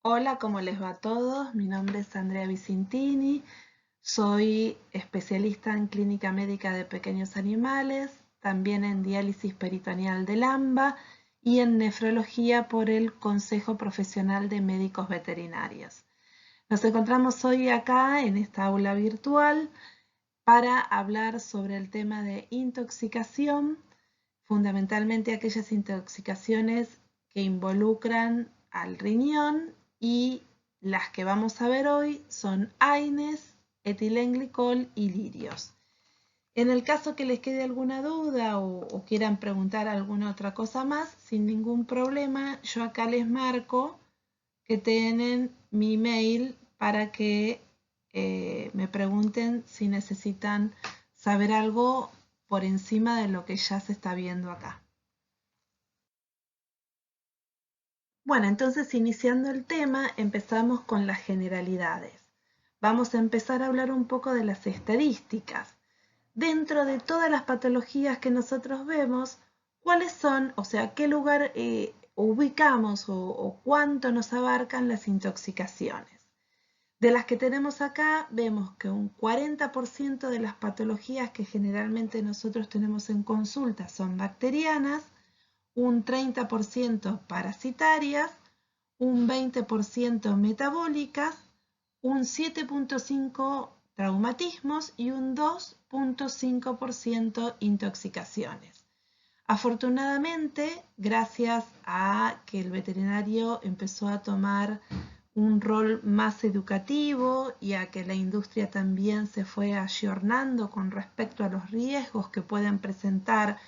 Hola, ¿cómo les va a todos? Mi nombre es Andrea Vicintini, soy especialista en clínica médica de pequeños animales, también en diálisis peritoneal del AMBA y en nefrología por el Consejo Profesional de Médicos Veterinarios. Nos encontramos hoy acá en esta aula virtual para hablar sobre el tema de intoxicación, fundamentalmente aquellas intoxicaciones que involucran al riñón, y las que vamos a ver hoy son AINES, etilenglicol y lirios. En el caso que les quede alguna duda o quieran preguntar alguna otra cosa más, sin ningún problema, yo acá les marco que tienen mi mail para que me pregunten si necesitan saber algo por encima de lo que ya se está viendo acá. Bueno, entonces iniciando el tema, empezamos con las generalidades. Vamos a empezar a hablar un poco de las estadísticas. Dentro de todas las patologías que nosotros vemos, ¿cuáles son, o sea, qué lugar ubicamos o cuánto nos abarcan las intoxicaciones? De las que tenemos acá, vemos que un 40% de las patologías que generalmente nosotros tenemos en consulta son bacterianas, un 30% parasitarias, un 20% metabólicas, un 7,5% traumatismos y un 2,5% intoxicaciones. Afortunadamente, gracias a que el veterinario empezó a tomar un rol más educativo y a que la industria también se fue ayornando con respecto a los riesgos que pueden presentar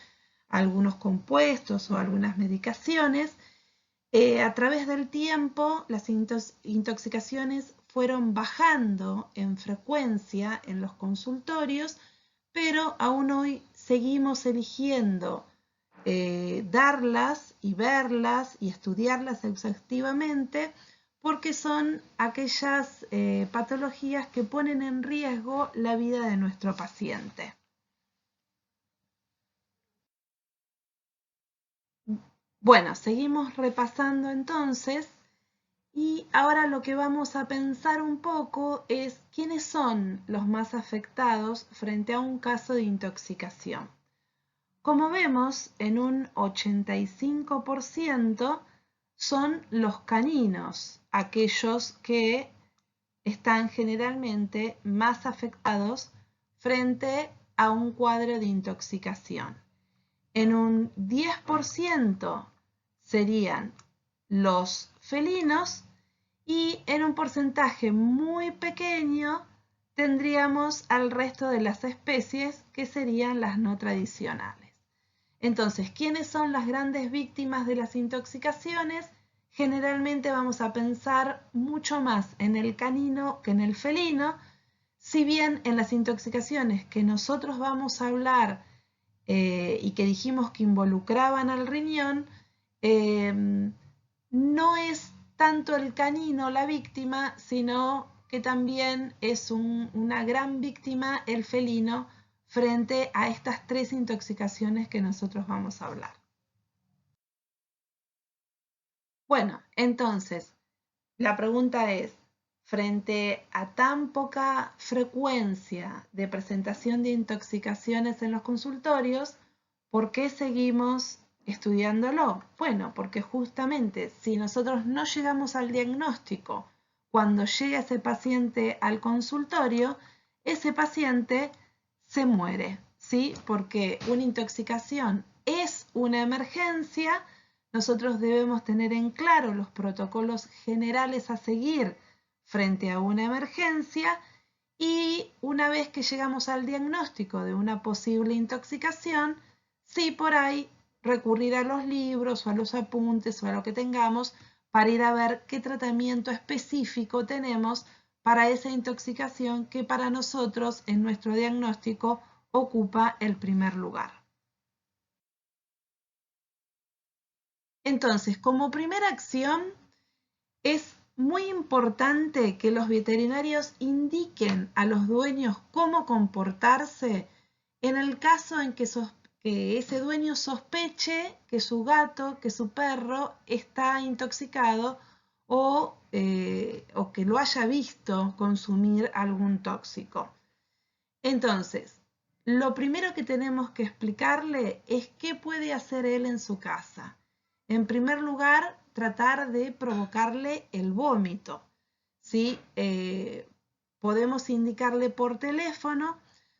algunos compuestos o algunas medicaciones, a través del tiempo las intoxicaciones fueron bajando en frecuencia en los consultorios, pero aún hoy seguimos eligiendo darlas y verlas y estudiarlas exhaustivamente porque son aquellas patologías que ponen en riesgo la vida de nuestro paciente. Bueno, seguimos repasando entonces y ahora lo que vamos a pensar un poco es quiénes son los más afectados frente a un caso de intoxicación. Como vemos, en un 85% son los caninos, aquellos que están generalmente más afectados frente a un cuadro de intoxicación. En un 10% serían los felinos y en un porcentaje muy pequeño tendríamos al resto de las especies que serían las no tradicionales. Entonces, ¿quiénes son las grandes víctimas de las intoxicaciones? Generalmente vamos a pensar mucho más en el canino que en el felino, si bien en las intoxicaciones que nosotros vamos a hablar y que dijimos que involucraban al riñón, no es tanto el canino la víctima, sino que también es una gran víctima el felino frente a estas tres intoxicaciones que nosotros vamos a hablar. Bueno, entonces, la pregunta es, frente a tan poca frecuencia de presentación de intoxicaciones en los consultorios, ¿por qué seguimos estudiándolo? Bueno, porque justamente si nosotros no llegamos al diagnóstico cuando llega ese paciente al consultorio, ese paciente se muere, ¿sí? Porque una intoxicación es una emergencia. Nosotros debemos tener en claro los protocolos generales a seguir frente a una emergencia y una vez que llegamos al diagnóstico de una posible intoxicación, sí por ahí recurrir a los libros o a los apuntes o a lo que tengamos para ir a ver qué tratamiento específico tenemos para esa intoxicación que para nosotros en nuestro diagnóstico ocupa el primer lugar. Entonces, como primera acción, es muy importante que los veterinarios indiquen a los dueños cómo comportarse en el caso en que ese dueño sospeche que su gato, que su perro está intoxicado o que lo haya visto consumir algún tóxico. Entonces, lo primero que tenemos que explicarle es qué puede hacer él en su casa. En primer lugar, tratar de provocarle el vómito, ¿sí? Podemos indicarle por teléfono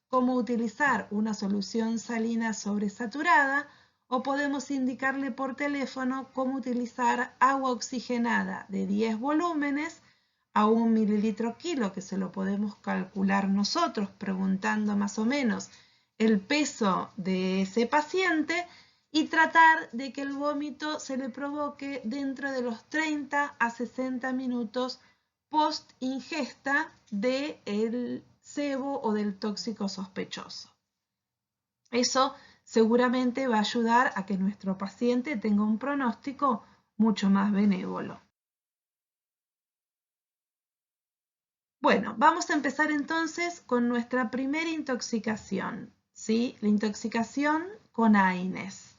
cómo utilizar una solución salina sobresaturada o podemos indicarle por teléfono cómo utilizar agua oxigenada de 10 volúmenes a 1 mililitro kilo, que se lo podemos calcular nosotros preguntando más o menos el peso de ese paciente y tratar de que el vómito se le provoque dentro de los 30 a 60 minutos post ingesta del sebo o del tóxico sospechoso. Eso seguramente va a ayudar a que nuestro paciente tenga un pronóstico mucho más benévolo. Bueno, vamos a empezar entonces con nuestra primera intoxicación, ¿sí? La intoxicación con AINES.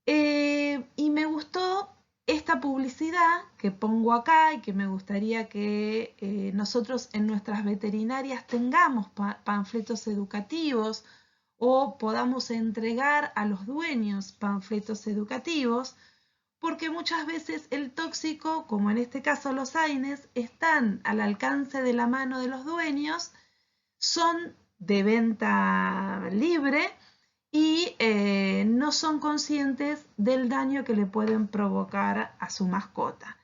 Y me gustó esta publicidad que pongo acá y que me gustaría que nosotros en nuestras veterinarias tengamos panfletos educativos o podamos entregar a los dueños panfletos educativos, porque muchas veces el tóxico, como en este caso los AINES, están al alcance de la mano de los dueños, son de venta libre y no son conscientes del daño que le pueden provocar a su mascota.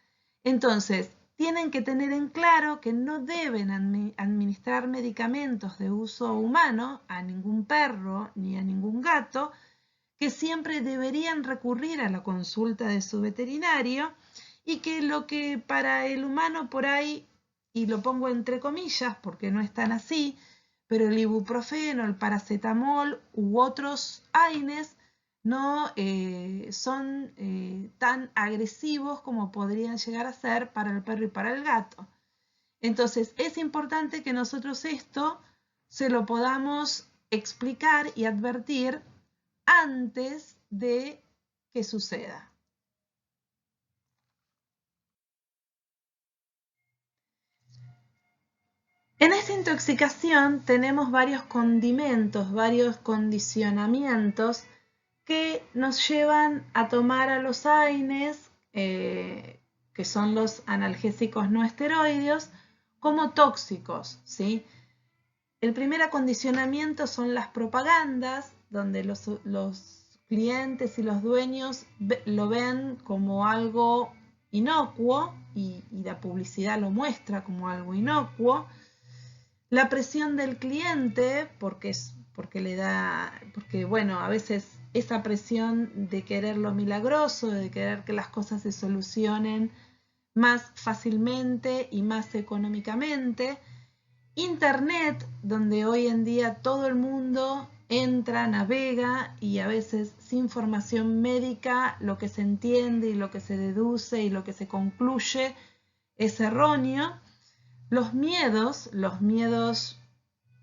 Entonces, tienen que tener en claro que no deben administrar medicamentos de uso humano a ningún perro ni a ningún gato, que siempre deberían recurrir a la consulta de su veterinario y que lo que para el humano por ahí, y lo pongo entre comillas porque no es tan así, pero el ibuprofeno, el paracetamol u otros AINES no son tan agresivos como podrían llegar a ser para el perro y para el gato. Entonces es importante que nosotros esto se lo podamos explicar y advertir antes de que suceda. En esta intoxicación tenemos varios condimentos, varios condicionamientos que nos llevan a tomar a los AINES, que son los analgésicos no esteroideos, como tóxicos, ¿sí? El primer acondicionamiento son las propagandas, donde los clientes y los dueños lo ven como algo inocuo y la publicidad lo muestra como algo inocuo. La presión del cliente, porque bueno, a veces esa presión de querer lo milagroso, de querer que las cosas se solucionen más fácilmente y más económicamente. Internet, donde hoy en día todo el mundo entra, navega y a veces sin formación médica lo que se entiende y lo que se deduce y lo que se concluye es erróneo. Los miedos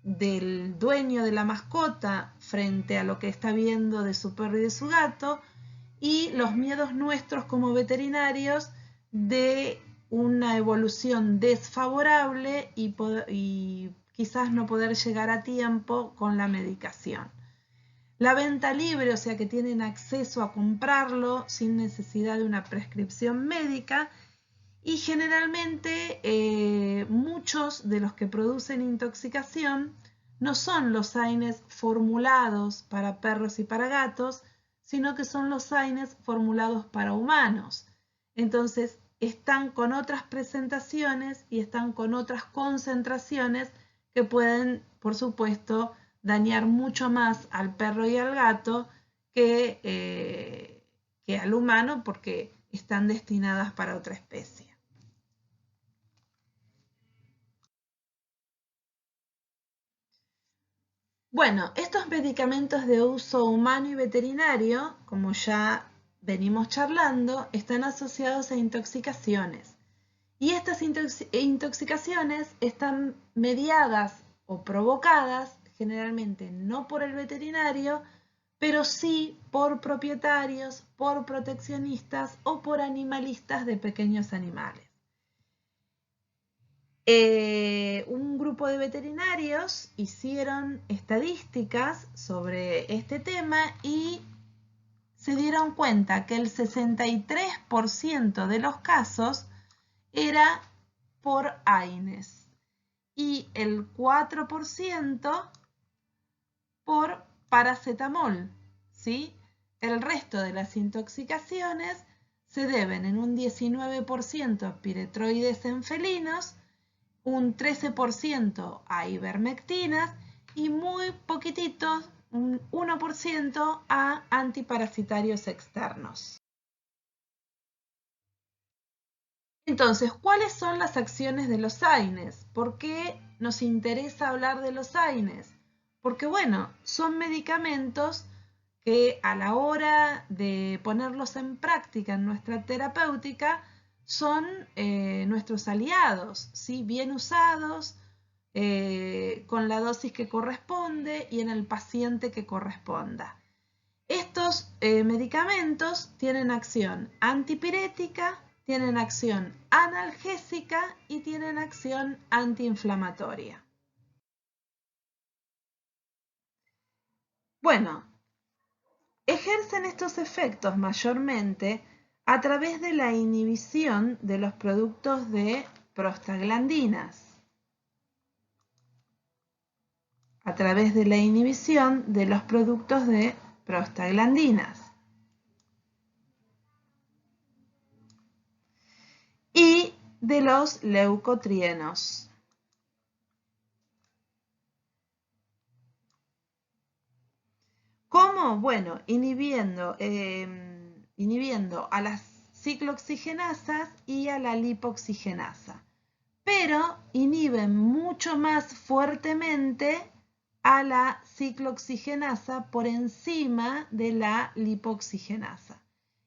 del dueño de la mascota frente a lo que está viendo de su perro y de su gato y los miedos nuestros como veterinarios de una evolución desfavorable y quizás no poder llegar a tiempo con la medicación. La venta libre, o sea que tienen acceso a comprarlo sin necesidad de una prescripción médica y generalmente muchos de los que producen intoxicación no son los AINES formulados para perros y para gatos, sino que son los AINES formulados para humanos. Entonces, están con otras presentaciones y están con otras concentraciones que pueden, por supuesto, dañar mucho más al perro y al gato que al humano porque están destinadas para otra especie. Bueno, estos medicamentos de uso humano y veterinario, como ya venimos charlando, están asociados a intoxicaciones. Y estas intoxicaciones están mediadas o provocadas generalmente no por el veterinario, pero sí por propietarios, por proteccionistas o por animalistas de pequeños animales. Un grupo de veterinarios hicieron estadísticas sobre este tema y se dieron cuenta que el 63% de los casos era por AINES y el 4% por paracetamol, ¿sí? El resto de las intoxicaciones se deben en un 19% a piretroides en felinos, un 13% a ivermectinas y muy poquititos, un 1% a antiparasitarios externos. Entonces, ¿cuáles son las acciones de los AINES? ¿Por qué nos interesa hablar de los AINES? Porque, bueno, son medicamentos que a la hora de ponerlos en práctica en nuestra terapéutica son nuestros aliados, ¿sí? Bien usados, con la dosis que corresponde y en el paciente que corresponda. Estos medicamentos tienen acción antipirética, tienen acción analgésica y tienen acción antiinflamatoria. Bueno, ejercen estos efectos mayormente a través de la inhibición de los productos de prostaglandinas. A través de la inhibición de los productos de prostaglandinas. Y de los leucotrienos. ¿Cómo? Bueno, inhibiendo a las ciclooxigenasas y a la lipoxigenasa, pero inhiben mucho más fuertemente a la ciclooxigenasa por encima de la lipoxigenasa.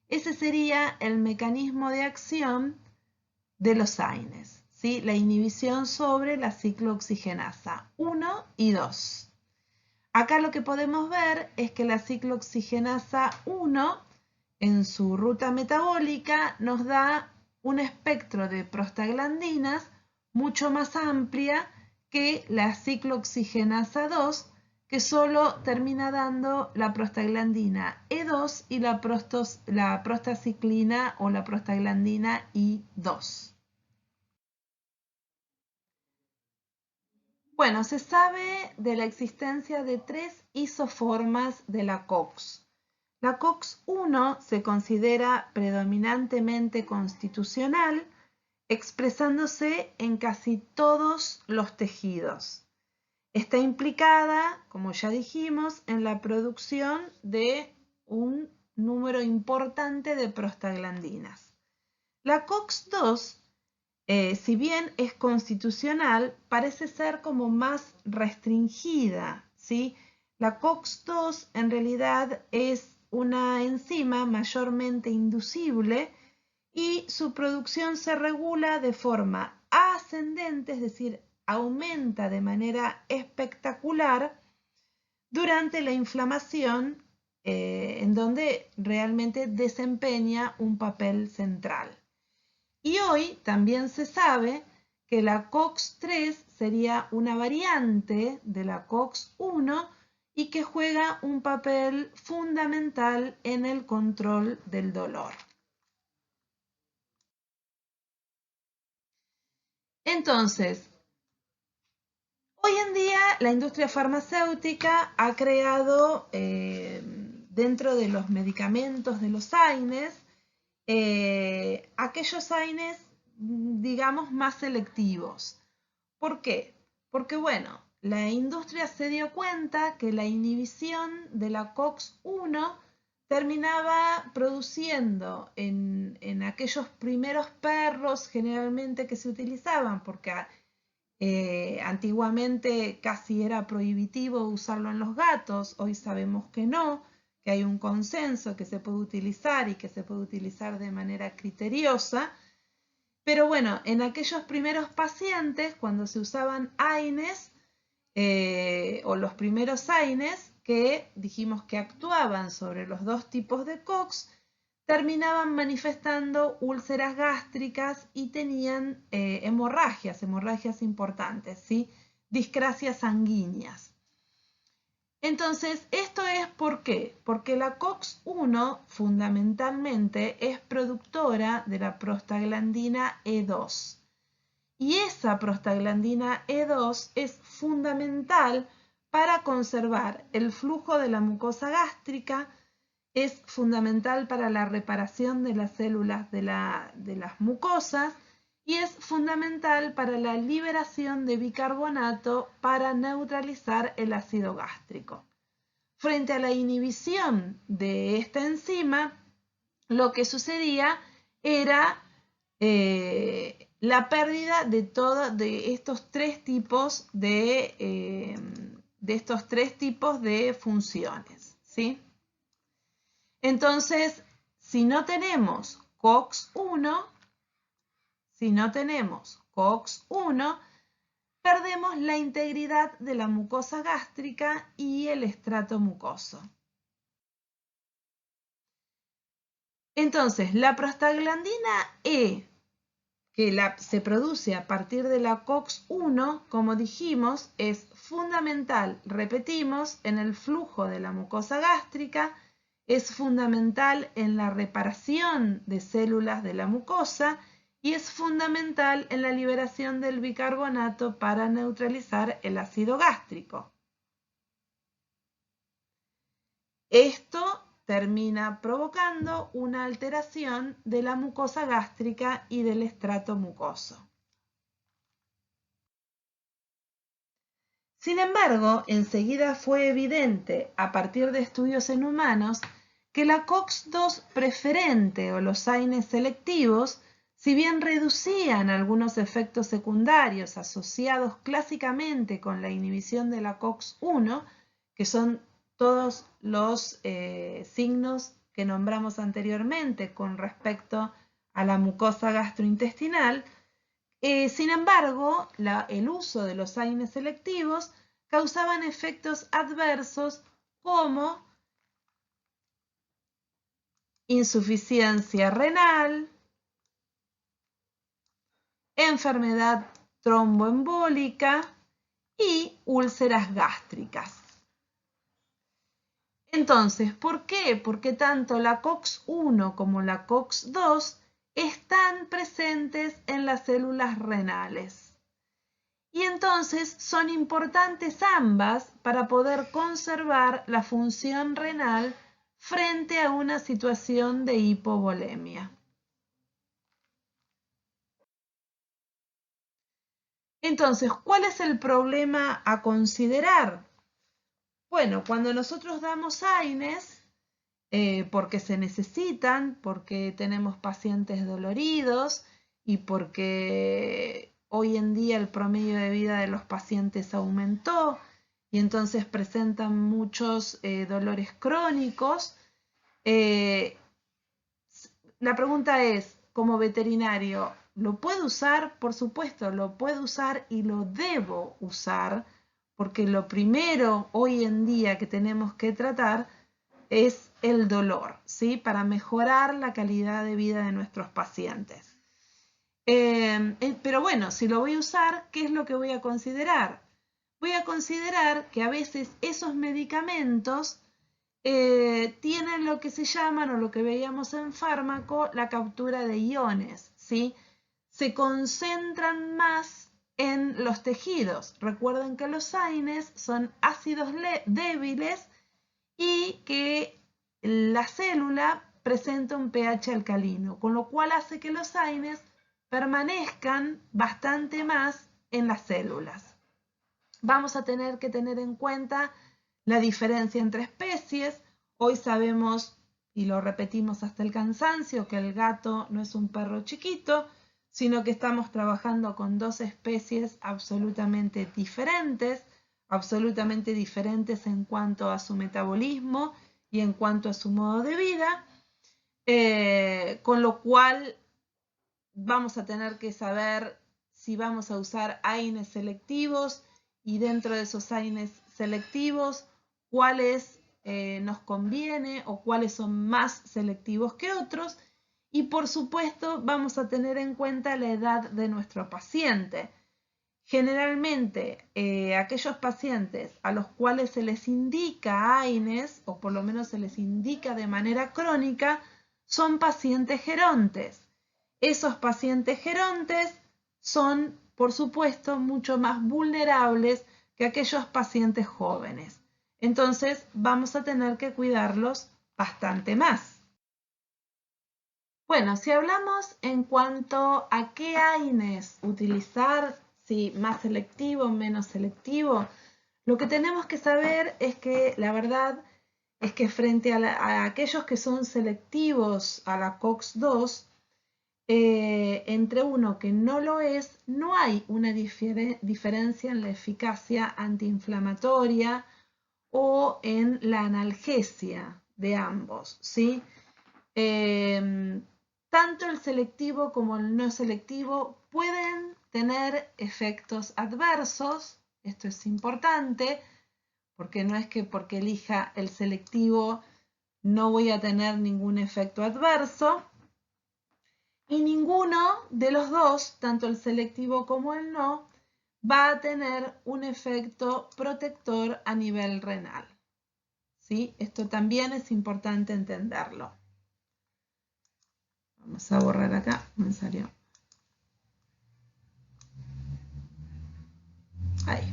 Ese sería el mecanismo de acción de los AINES, ¿sí? La inhibición sobre la ciclooxigenasa 1 y 2. Acá lo que podemos ver es que la ciclooxigenasa 1 en su ruta metabólica nos da un espectro de prostaglandinas mucho más amplia que la ciclooxigenasa 2, que solo termina dando la prostaglandina E2 y la prostaciclina o la prostaglandina I2. Bueno, se sabe de la existencia de 3 isoformas de la COX. La COX-1 se considera predominantemente constitucional, expresándose en casi todos los tejidos. Está implicada, como ya dijimos, en la producción de un número importante de prostaglandinas. La COX-2 si bien es constitucional, parece ser como más restringida, ¿sí? La COX-2 en realidad es una enzima mayormente inducible y su producción se regula de forma ascendente, es decir, aumenta de manera espectacular durante la inflamación, en donde realmente desempeña un papel central. Y hoy también se sabe que la COX-3 sería una variante de la COX-1 y que juega un papel fundamental en el control del dolor. Entonces, hoy en día la industria farmacéutica ha creado dentro de los medicamentos de los AINES aquellos AINES, digamos, más selectivos. ¿Por qué? Porque, bueno, la industria se dio cuenta que la inhibición de la COX-1 terminaba produciendo en aquellos primeros perros generalmente que se utilizaban, porque antiguamente casi era prohibitivo usarlo en los gatos, hoy sabemos que no, que hay un consenso que se puede utilizar y que se puede utilizar de manera criteriosa. Pero bueno, en aquellos primeros pacientes, cuando se usaban AINES, o los primeros AINES que dijimos que actuaban sobre los dos tipos de COX, terminaban manifestando úlceras gástricas y tenían hemorragias importantes, ¿sí? Discrasias sanguíneas. Entonces, esto es ¿por qué? Porque la COX-1 fundamentalmente es productora de la prostaglandina E2. Y esa prostaglandina E2 es fundamental para conservar el flujo de la mucosa gástrica, es fundamental para la reparación de las células de las mucosas y es fundamental para la liberación de bicarbonato para neutralizar el ácido gástrico. Frente a la inhibición de esta enzima, lo que sucedía era la pérdida de estos tres tipos de funciones, ¿sí? Entonces, si no tenemos COX-1, perdemos la integridad de la mucosa gástrica y el estrato mucoso. Entonces, la prostaglandina E, que se produce a partir de la COX-1, como dijimos, es fundamental, repetimos, en el flujo de la mucosa gástrica, es fundamental en la reparación de células de la mucosa y es fundamental en la liberación del bicarbonato para neutralizar el ácido gástrico. Esto termina provocando una alteración de la mucosa gástrica y del estrato mucoso. Sin embargo, enseguida fue evidente, a partir de estudios en humanos, que la COX-2 preferente o los AINES selectivos, si bien reducían algunos efectos secundarios asociados clásicamente con la inhibición de la COX-1, que son todos los signos que nombramos anteriormente con respecto a la mucosa gastrointestinal, sin embargo, el uso de los AINES selectivos causaban efectos adversos como insuficiencia renal, enfermedad tromboembólica y úlceras gástricas. Entonces, ¿por qué? Porque tanto la COX-1 como la COX-2 están presentes en las células renales. Y entonces son importantes ambas para poder conservar la función renal frente a una situación de hipovolemia. Entonces, ¿cuál es el problema a considerar? Bueno, cuando nosotros damos AINES, porque se necesitan, porque tenemos pacientes doloridos y porque hoy en día el promedio de vida de los pacientes aumentó y entonces presentan muchos dolores crónicos. La pregunta es, como veterinario, ¿lo puedo usar? Por supuesto, lo puedo usar y lo debo usar, porque lo primero hoy en día que tenemos que tratar es el dolor, ¿sí? Para mejorar la calidad de vida de nuestros pacientes. Pero bueno, si lo voy a usar, ¿qué es lo que voy a considerar? Voy a considerar que a veces esos medicamentos tienen lo que se llaman, o lo que veíamos en fármaco, la captura de iones, ¿sí? Se concentran más en los tejidos. Recuerden que los AINES son ácidos débiles y que la célula presenta un pH alcalino, con lo cual hace que los AINES permanezcan bastante más en las células. Vamos a tener que tener en cuenta la diferencia entre especies. Hoy sabemos, y lo repetimos hasta el cansancio, que el gato no es un perro chiquito, sino que estamos trabajando con dos especies absolutamente diferentes en cuanto a su metabolismo y en cuanto a su modo de vida, con lo cual vamos a tener que saber si vamos a usar AINES selectivos y dentro de esos AINES selectivos, cuáles nos conviene o cuáles son más selectivos que otros. Y por supuesto vamos a tener en cuenta la edad de nuestro paciente. Generalmente aquellos pacientes a los cuales se les indica AINES, o por lo menos se les indica de manera crónica, son pacientes gerontes. Esos pacientes gerontes son, por supuesto, mucho más vulnerables que aquellos pacientes jóvenes. Entonces vamos a tener que cuidarlos bastante más. Bueno, si hablamos en cuanto a qué AINES utilizar, si más selectivo o menos selectivo, lo que tenemos que saber es que la verdad es que frente a aquellos que son selectivos a la COX-2, entre uno que no lo es, no hay una diferencia en la eficacia antiinflamatoria o en la analgesia de ambos, ¿sí? Tanto el selectivo como el no selectivo pueden tener efectos adversos. Esto es importante porque no es que porque elija el selectivo no voy a tener ningún efecto adverso. Y ninguno de los dos, tanto el selectivo como el no, va a tener un efecto protector a nivel renal. ¿Sí? Esto también es importante entenderlo. Vamos a borrar acá, me salió. Ahí.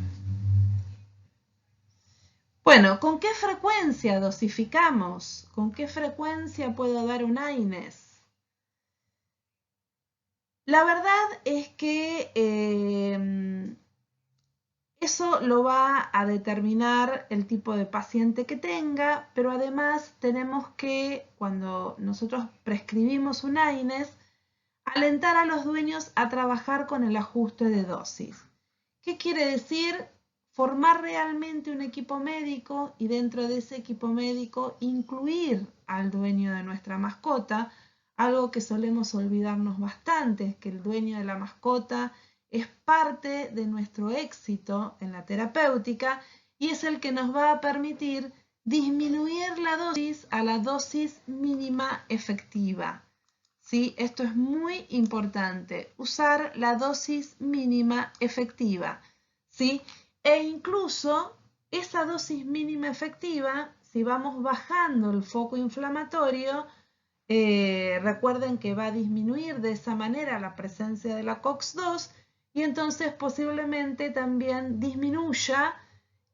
Bueno, ¿con qué frecuencia dosificamos? ¿Con qué frecuencia puedo dar un AINES? La verdad es que eso lo va a determinar el tipo de paciente que tenga, pero además tenemos que, cuando nosotros prescribimos un AINES, alentar a los dueños a trabajar con el ajuste de dosis. ¿Qué quiere decir? Formar realmente un equipo médico y dentro de ese equipo médico incluir al dueño de nuestra mascota, algo que solemos olvidarnos bastante, es que el dueño de la mascota es parte de nuestro éxito en la terapéutica y es el que nos va a permitir disminuir la dosis a la dosis mínima efectiva. ¿Sí? Esto es muy importante, usar la dosis mínima efectiva. ¿Sí? E incluso esa dosis mínima efectiva, si vamos bajando el foco inflamatorio, recuerden que va a disminuir de esa manera la presencia de la COX-2 y entonces posiblemente también disminuya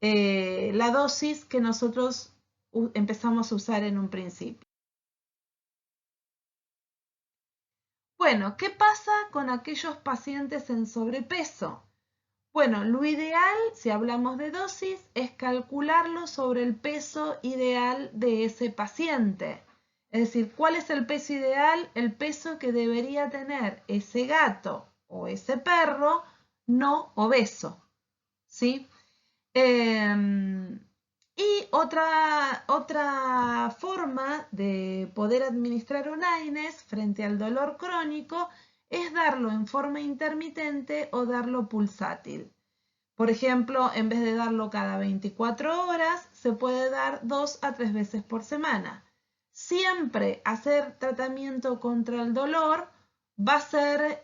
la dosis que nosotros empezamos a usar en un principio. Bueno, ¿qué pasa con aquellos pacientes en sobrepeso? Bueno, lo ideal, si hablamos de dosis, es calcularlo sobre el peso ideal de ese paciente. Es decir, ¿cuál es el peso ideal? El peso que debería tener ese gato o ese perro no obeso. ¿Sí? Y otra forma de poder administrar un AINES frente al dolor crónico es darlo en forma intermitente o darlo pulsátil. Por ejemplo, en vez de darlo cada 24 horas, se puede dar 2 a 3 veces por semana. Siempre hacer tratamiento contra el dolor va a ser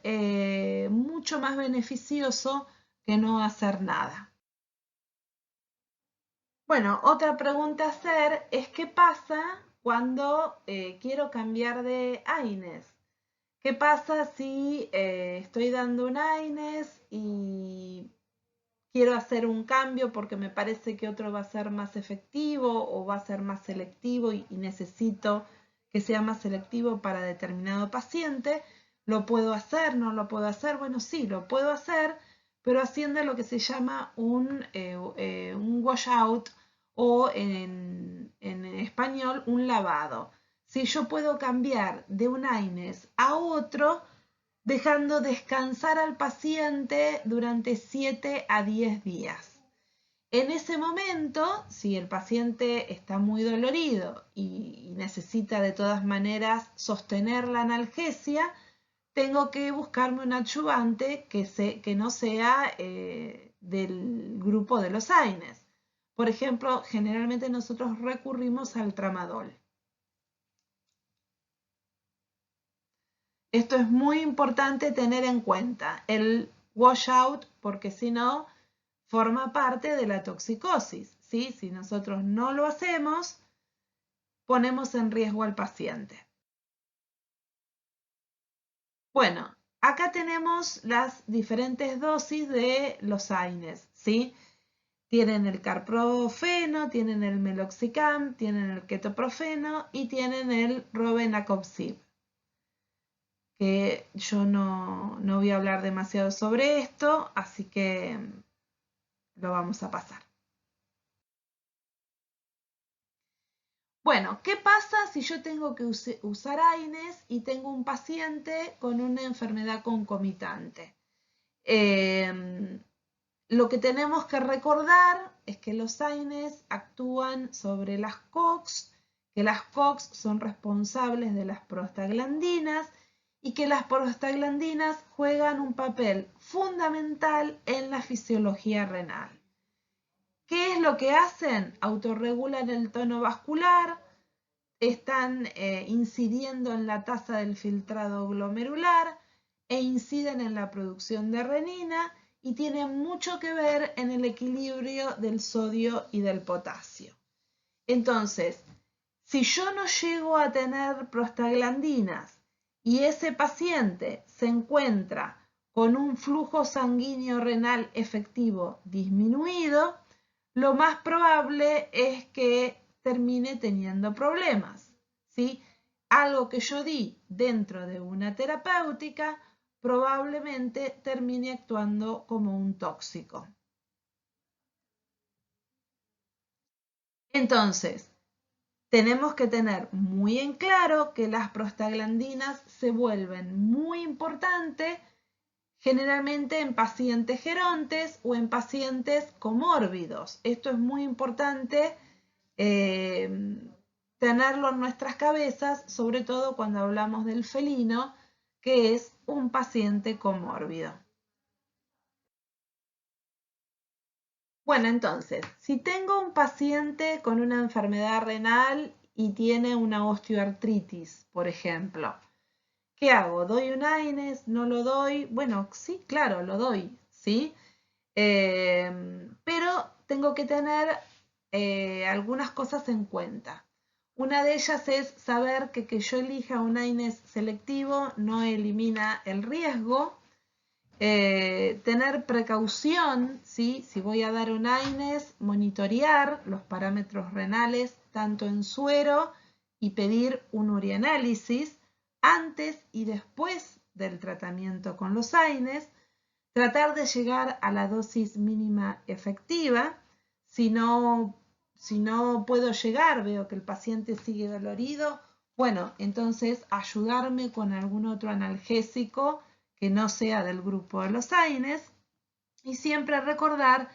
mucho más beneficioso que no hacer nada. Bueno, otra pregunta a hacer es ¿qué pasa cuando quiero cambiar de AINES? ¿Qué pasa si estoy dando un AINES y quiero hacer un cambio porque me parece que otro va a ser más efectivo o va a ser más selectivo y necesito que sea más selectivo para determinado paciente? ¿Lo puedo hacer? ¿No lo puedo hacer? Bueno, sí, lo puedo hacer, pero haciendo lo que se llama un washout o en español un lavado. Si yo puedo cambiar de un AINES a otro, dejando descansar al paciente durante 7 a 10 días. En ese momento, si el paciente está muy dolorido y necesita de todas maneras sostener la analgesia, tengo que buscarme un adyuvante que no sea del grupo de los AINES. Por ejemplo, generalmente nosotros recurrimos al tramadol. Esto es muy importante tener en cuenta, el washout, porque si no, forma parte de la toxicosis, ¿sí? Si nosotros no lo hacemos, ponemos en riesgo al paciente. Bueno, acá tenemos las diferentes dosis de los AINES, ¿sí? Tienen el carprofeno, tienen el meloxicam, tienen el ketoprofeno y tienen el robenacoxib. Que yo no voy a hablar demasiado sobre esto, así que lo vamos a pasar. Bueno, ¿qué pasa si yo tengo que usar AINES y tengo un paciente con una enfermedad concomitante? Lo que tenemos que recordar es que los AINES actúan sobre las COX, que las COX son responsables de las prostaglandinas y que las prostaglandinas juegan un papel fundamental en la fisiología renal. ¿Qué es lo que hacen? Autorregulan el tono vascular, están incidiendo en la tasa del filtrado glomerular e inciden en la producción de renina y tienen mucho que ver en el equilibrio del sodio y del potasio. Entonces, si yo no llego a tener prostaglandinas y ese paciente se encuentra con un flujo sanguíneo renal efectivo disminuido, lo más probable es que termine teniendo problemas, ¿sí? Algo que yo di dentro de una terapéutica probablemente termine actuando como un tóxico. Entonces, tenemos que tener muy en claro que las prostaglandinas se vuelven muy importantes generalmente en pacientes gerontes o en pacientes comórbidos. Esto es muy importante tenerlo en nuestras cabezas, sobre todo cuando hablamos del felino, que es un paciente comórbido. Bueno, entonces, si tengo un paciente con una enfermedad renal y tiene una osteoartritis, por ejemplo, ¿qué hago? ¿Doy un AINES? ¿No lo doy? Bueno, sí, claro, lo doy, ¿sí? Pero tengo que tener algunas cosas en cuenta. Una de ellas es saber que yo elija un AINES selectivo no elimina el riesgo. Tener precaución, ¿sí? Si voy a dar un AINES, monitorear los parámetros renales tanto en suero y pedir un urianálisis antes y después del tratamiento con los AINES. Tratar de llegar a la dosis mínima efectiva. Si no puedo llegar, veo que el paciente sigue dolorido, bueno, entonces ayudarme con algún otro analgésico que no sea del grupo de los AINES. Y siempre recordar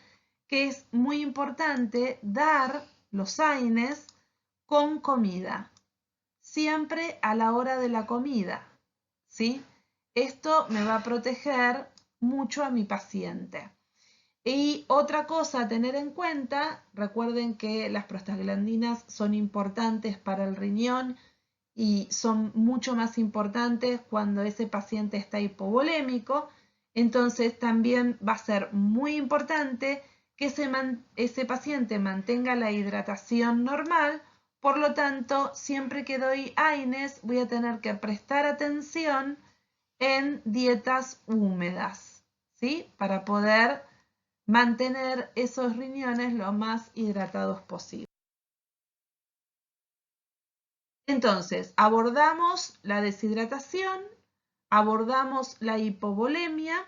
que es muy importante dar los AINES con comida. Siempre a la hora de la comida, ¿sí? Esto me va a proteger mucho a mi paciente. Y otra cosa a tener en cuenta, recuerden que las prostaglandinas son importantes para el riñón y son mucho más importantes cuando ese paciente está hipovolémico. Entonces también va a ser muy importante que ese paciente mantenga la hidratación normal. Por lo tanto, siempre que doy AINES voy a tener que prestar atención en dietas húmedas, ¿sí? Para poder mantener esos riñones lo más hidratados posible. Entonces, abordamos la deshidratación, abordamos la hipovolemia.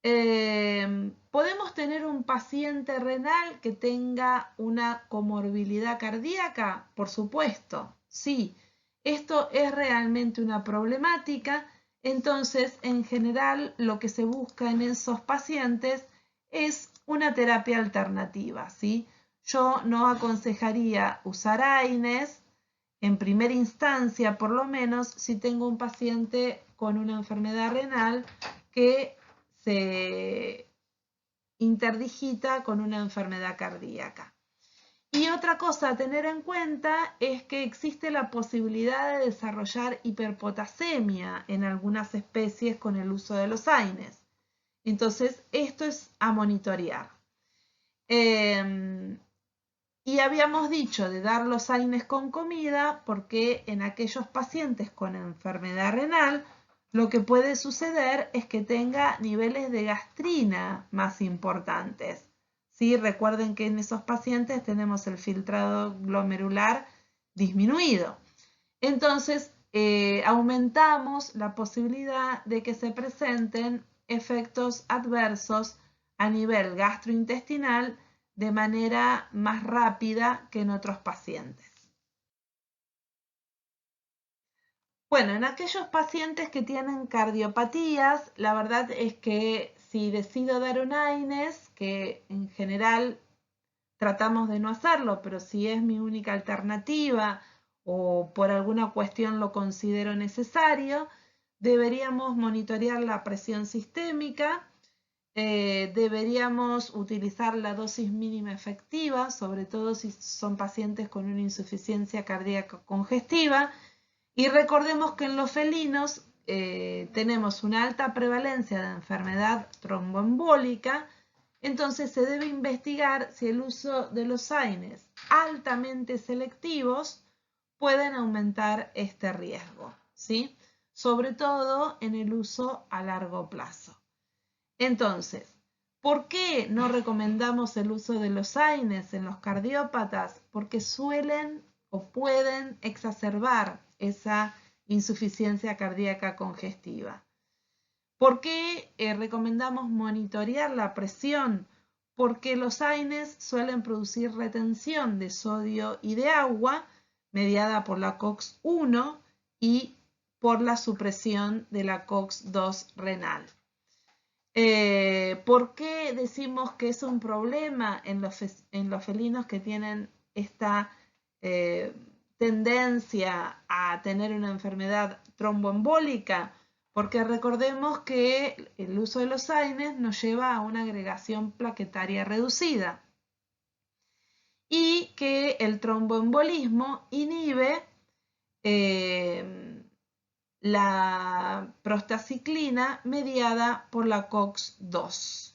¿Podemos tener un paciente renal que tenga una comorbilidad cardíaca? Por supuesto, sí. Esto es realmente una problemática. Entonces, en general, lo que se busca en esos pacientes es una terapia alternativa, ¿sí? Yo no aconsejaría usar AINES en primera instancia, por lo menos, si tengo un paciente con una enfermedad renal que se interdigita con una enfermedad cardíaca. Y otra cosa a tener en cuenta es que existe la posibilidad de desarrollar hiperpotasemia en algunas especies con el uso de los AINES. Entonces, esto es a monitorear. Y habíamos dicho de dar los AINES con comida porque en aquellos pacientes con enfermedad renal lo que puede suceder es que tenga niveles de gastrina más importantes. ¿Sí? Recuerden que en esos pacientes tenemos el filtrado glomerular disminuido. Entonces, aumentamos la posibilidad de que se presenten efectos adversos a nivel gastrointestinal de manera más rápida que en otros pacientes. Bueno, en aquellos pacientes que tienen cardiopatías, la verdad es que si decido dar un AINES, que en general tratamos de no hacerlo, pero si es mi única alternativa o por alguna cuestión lo considero necesario, deberíamos monitorear la presión sistémica, deberíamos utilizar la dosis mínima efectiva, sobre todo si son pacientes con una insuficiencia cardíaca congestiva. Y recordemos que en los felinos tenemos una alta prevalencia de enfermedad tromboembólica, entonces se debe investigar si el uso de los AINES altamente selectivos pueden aumentar este riesgo, ¿sí? Sobre todo en el uso a largo plazo. Entonces, ¿por qué no recomendamos el uso de los AINES en los cardiópatas? Porque suelen o pueden exacerbar esa insuficiencia cardíaca congestiva. ¿Por qué recomendamos monitorear la presión? Porque los AINES suelen producir retención de sodio y de agua mediada por la COX-1 y por la supresión de la COX-2 renal. ¿Por qué decimos que es un problema en los felinos que tienen esta tendencia a tener una enfermedad tromboembólica? Porque recordemos que el uso de los AINES nos lleva a una agregación plaquetaria reducida y que el tromboembolismo inhibe la prostaciclina mediada por la COX-2.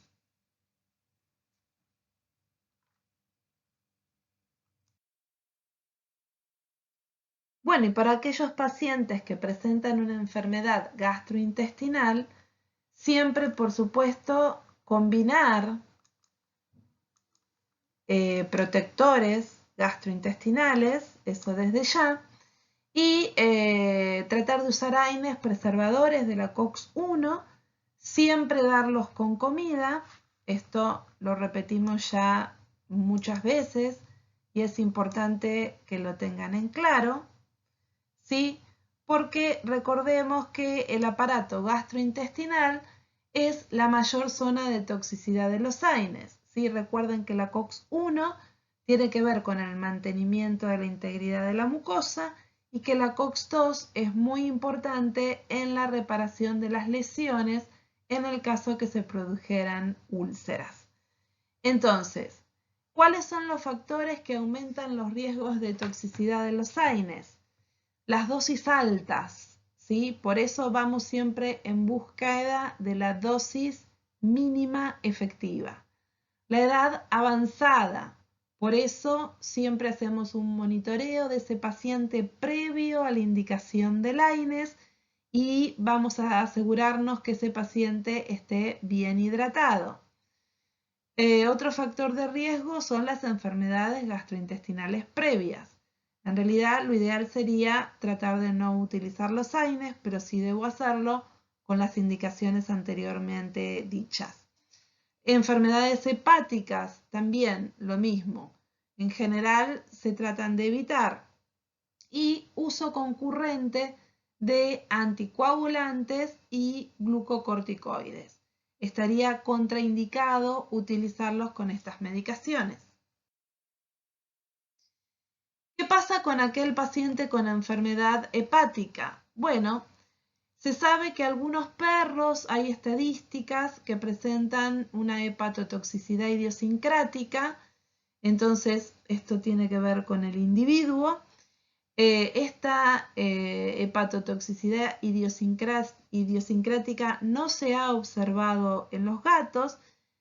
Bueno, y para aquellos pacientes que presentan una enfermedad gastrointestinal, siempre, por supuesto, combinar protectores gastrointestinales, eso desde ya, y tratar de usar AINES preservadores de la COX-1, siempre darlos con comida, esto lo repetimos ya muchas veces y es importante que lo tengan en claro, ¿sí? Porque recordemos que el aparato gastrointestinal es la mayor zona de toxicidad de los AINES, ¿sí? Recuerden que la COX-1 tiene que ver con el mantenimiento de la integridad de la mucosa y que la COX-2 es muy importante en la reparación de las lesiones en el caso que se produjeran úlceras. Entonces, ¿cuáles son los factores que aumentan los riesgos de toxicidad de los AINES? Las dosis altas, ¿sí? Por eso vamos siempre en búsqueda de la dosis mínima efectiva. La edad avanzada, por eso siempre hacemos un monitoreo de ese paciente previo a la indicación del AINES y vamos a asegurarnos que ese paciente esté bien hidratado. Otro factor de riesgo son las enfermedades gastrointestinales previas. En realidad, lo ideal sería tratar de no utilizar los AINES, pero sí debo hacerlo con las indicaciones anteriormente dichas. Enfermedades hepáticas, también lo mismo. En general se tratan de evitar. Y uso concurrente de anticoagulantes y glucocorticoides. Estaría contraindicado utilizarlos con estas medicaciones. ¿Qué pasa con aquel paciente con enfermedad hepática? Bueno, Se sabe que algunos perros, hay estadísticas que presentan una hepatotoxicidad idiosincrática, entonces esto tiene que ver con el individuo. Esta hepatotoxicidad idiosincrática no se ha observado en los gatos,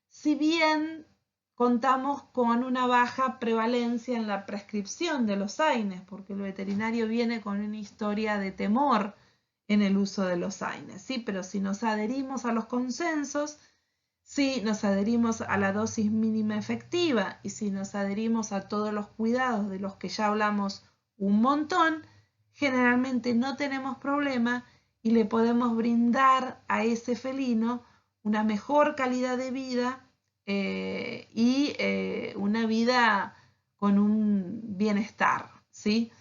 si bien contamos con una baja prevalencia en la prescripción de los AINES, porque el veterinario viene con una historia de temor en el uso de los AINES, ¿sí? Pero si nos adherimos a los consensos, si nos adherimos a la dosis mínima efectiva y si nos adherimos a todos los cuidados de los que ya hablamos un montón, generalmente no tenemos problema y le podemos brindar a ese felino una mejor calidad de vida y una vida con un bienestar, ¿sí?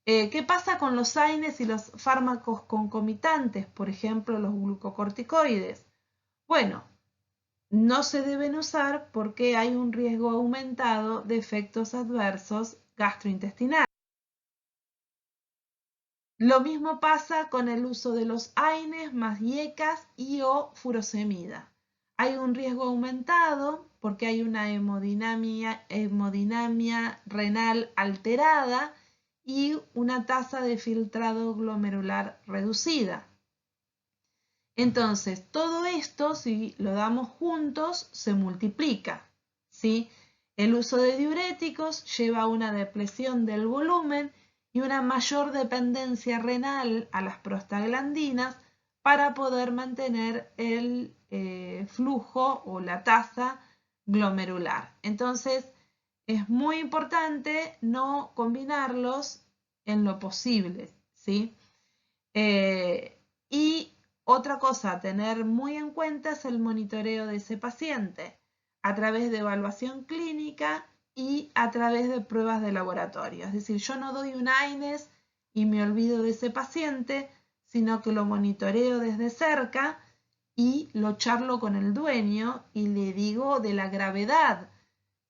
¿Qué pasa con los AINES y los fármacos concomitantes, por ejemplo los glucocorticoides? Bueno, no se deben usar porque hay un riesgo aumentado de efectos adversos gastrointestinales. Lo mismo pasa con el uso de los AINES más IECAS y o furosemida. Hay un riesgo aumentado porque hay una hemodinamia renal alterada y una tasa de filtrado glomerular reducida. Entonces, todo esto, si lo damos juntos, se multiplica, ¿sí? El uso de diuréticos lleva a una depresión del volumen y una mayor dependencia renal a las prostaglandinas para poder mantener el flujo o la tasa glomerular. Entonces, es muy importante no combinarlos en lo posible, ¿sí? Y otra cosa a tener muy en cuenta es el monitoreo de ese paciente a través de evaluación clínica y a través de pruebas de laboratorio. Es decir, yo no doy un AINES y me olvido de ese paciente, sino que lo monitoreo desde cerca y lo charlo con el dueño y le digo de la gravedad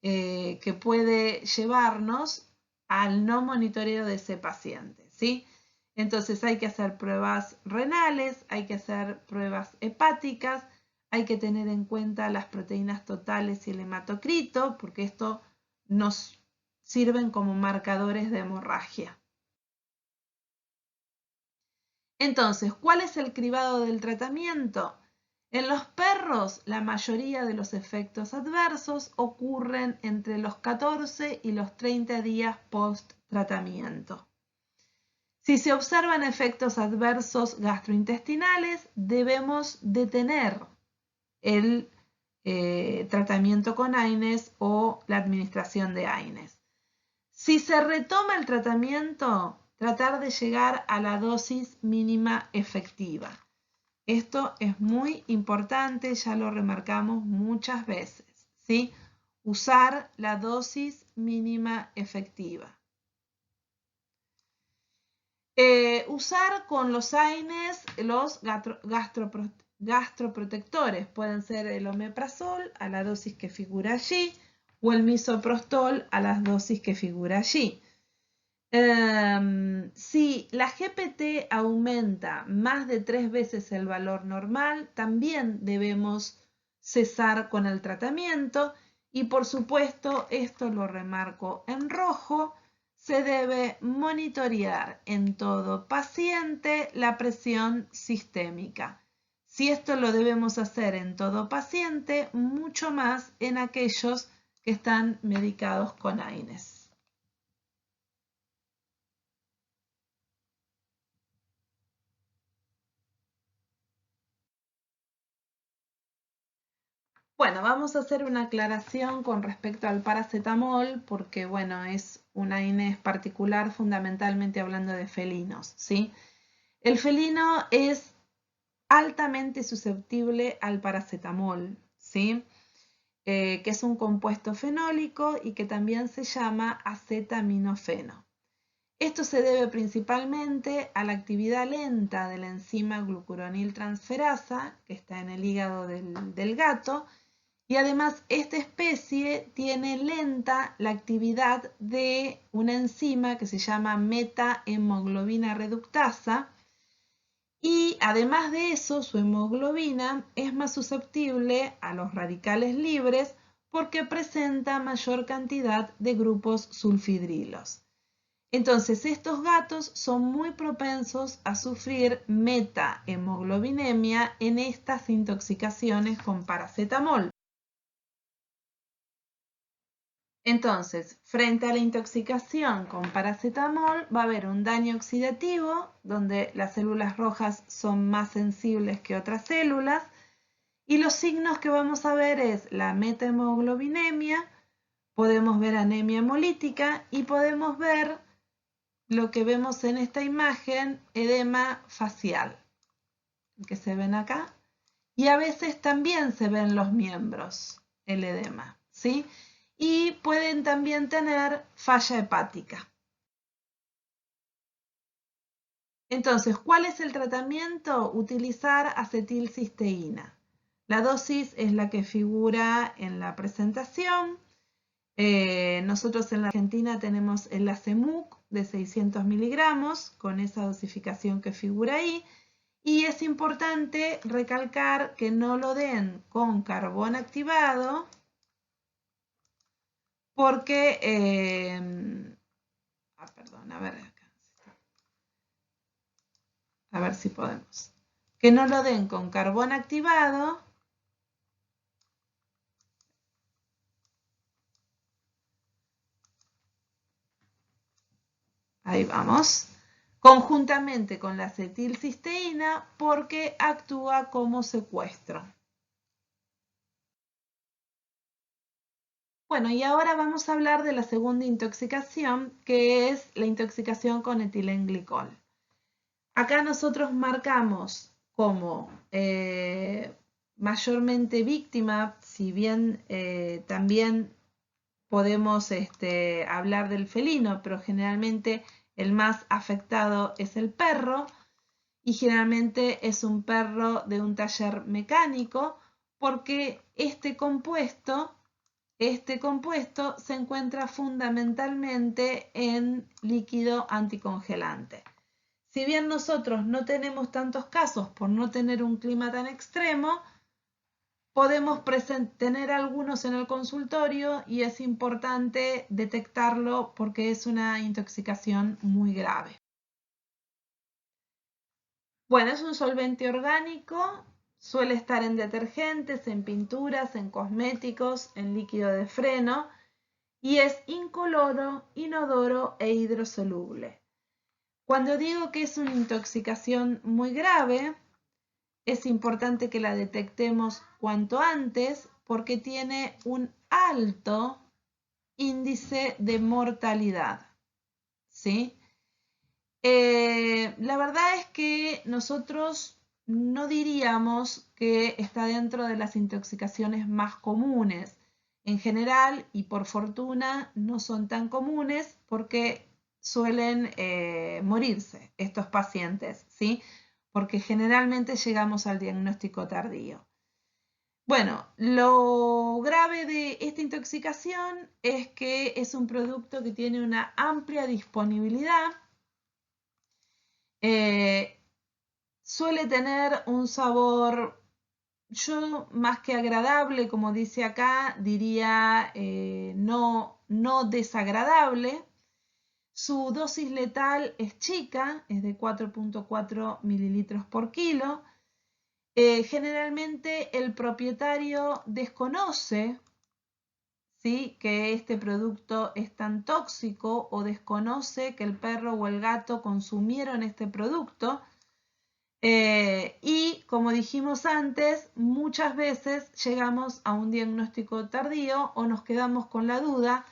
que puede llevarnos al no monitoreo de ese paciente, ¿sí? Entonces hay que hacer pruebas renales, hay que hacer pruebas hepáticas, hay que tener en cuenta las proteínas totales y el hematocrito, porque esto nos sirven como marcadores de hemorragia. Entonces, ¿cuál es el cribado del tratamiento? En los perros, la mayoría de los efectos adversos ocurren entre los 14 y los 30 días post-tratamiento. Si se observan efectos adversos gastrointestinales, debemos detener el tratamiento con AINES o la administración de AINES. Si se retoma el tratamiento, tratar de llegar a la dosis mínima efectiva. Esto es muy importante, ya lo remarcamos muchas veces, ¿sí? Usar la dosis mínima efectiva. Usar con los AINES los gastroprotectores. Pueden ser el omeprazol a la dosis que figura allí o el misoprostol a las dosis que figura allí. Si la GPT aumenta más de 3 veces el valor normal, también debemos cesar con el tratamiento y por supuesto, esto lo remarco en rojo, se debe monitorear en todo paciente la presión sistémica. Si esto lo debemos hacer en todo paciente, mucho más en aquellos que están medicados con AINES. Bueno, vamos a hacer una aclaración con respecto al paracetamol, porque bueno, es un AINES particular, fundamentalmente hablando de felinos, ¿sí? El felino es altamente susceptible al paracetamol, ¿sí? Que es un compuesto fenólico y que también se llama acetaminofeno. Esto se debe principalmente a la actividad lenta de la enzima glucuroniltransferasa, que está en el hígado del gato, y además esta especie tiene lenta la actividad de una enzima que se llama metahemoglobina reductasa Y además de eso, su hemoglobina es más susceptible a los radicales libres porque presenta mayor cantidad de grupos sulfidrilos. Entonces, estos gatos son muy propensos a sufrir metahemoglobinemia en estas intoxicaciones con paracetamol. Entonces, frente a la intoxicación con paracetamol va a haber un daño oxidativo, donde las células rojas son más sensibles que otras células, y los signos que vamos a ver es la metahemoglobinemia, podemos ver anemia hemolítica y podemos ver lo que vemos en esta imagen, edema facial, que se ven acá, y a veces también se ven los miembros, el edema, ¿sí? Y pueden también tener falla hepática. Entonces, ¿cuál es el tratamiento? Utilizar acetilcisteína. La dosis es la que figura en la presentación. Nosotros en la Argentina tenemos el Acemuc de 600 miligramos con esa dosificación que figura ahí. Y es importante recalcar que no lo den con carbón activado porque, perdón, a ver si podemos. Que no lo den con carbón activado. Ahí vamos. Conjuntamente con la acetilcisteína porque actúa como secuestro. Bueno, y ahora vamos a hablar de la segunda intoxicación, que es la intoxicación con etilenglicol. Acá nosotros marcamos como mayormente víctima, si bien también podemos hablar del felino, pero generalmente el más afectado es el perro y generalmente es un perro de un taller mecánico porque este compuesto se encuentra fundamentalmente en líquido anticongelante. Si bien nosotros no tenemos tantos casos por no tener un clima tan extremo, podemos tener algunos en el consultorio y es importante detectarlo porque es una intoxicación muy grave. Bueno, es un solvente orgánico, suele estar en detergentes, en pinturas, en cosméticos, en líquido de freno y es incoloro, inodoro e hidrosoluble. Cuando digo que es una intoxicación muy grave, es importante que la detectemos cuanto antes porque tiene un alto índice de mortalidad, ¿sí? La verdad es que nosotros no diríamos que está dentro de las intoxicaciones más comunes. En general, y por fortuna, no son tan comunes porque suelen morirse estos pacientes, ¿sí? Porque generalmente llegamos al diagnóstico tardío. Bueno, lo grave de esta intoxicación es que es un producto que tiene una amplia disponibilidad. Suele tener un sabor, yo más que agradable, como dice acá, diría no desagradable. Su dosis letal es chica, es de 4.4 mililitros por kilo. Generalmente el propietario desconoce, ¿sí?, que este producto es tan tóxico o desconoce que el perro o el gato consumieron este producto. Y como dijimos antes, muchas veces llegamos a un diagnóstico tardío o nos quedamos con la duda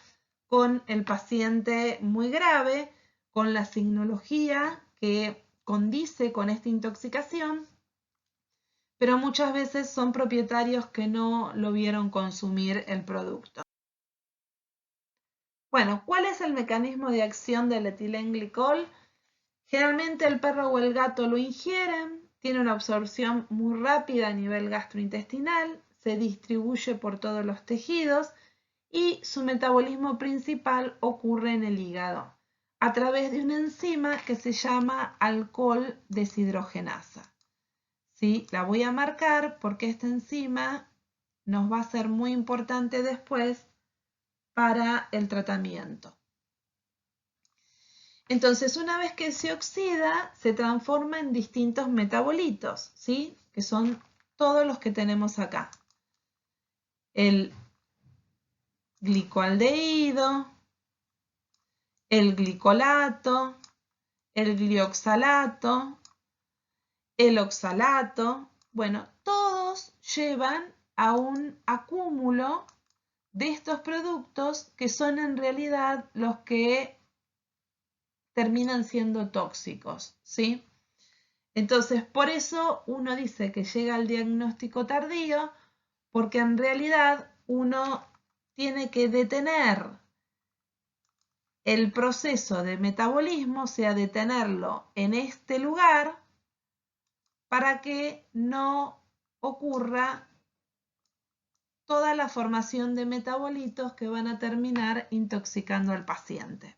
con el paciente muy grave, con la signología que condice con esta intoxicación, pero muchas veces son propietarios que no lo vieron consumir el producto. Bueno, ¿cuál es el mecanismo de acción del etilenglicol? Generalmente el perro o el gato lo ingieren, tiene una absorción muy rápida a nivel gastrointestinal, se distribuye por todos los tejidos y su metabolismo principal ocurre en el hígado. a través de una enzima que se llama alcohol deshidrogenasa. ¿Sí? La voy a marcar porque esta enzima nos va a ser muy importante después para el tratamiento. Entonces, una vez que se oxida, se transforma en distintos metabolitos, ¿sí? Que son todos los que tenemos acá. El glicoaldehído, el glicolato, el glioxalato, el oxalato. Bueno, todos llevan a un acúmulo de estos productos que son en realidad los que terminan siendo tóxicos, ¿sí? Entonces, por eso uno dice que llega al diagnóstico tardío, porque en realidad uno tiene que detener el proceso de metabolismo, o sea, detenerlo en este lugar para que no ocurra toda la formación de metabolitos que van a terminar intoxicando al paciente.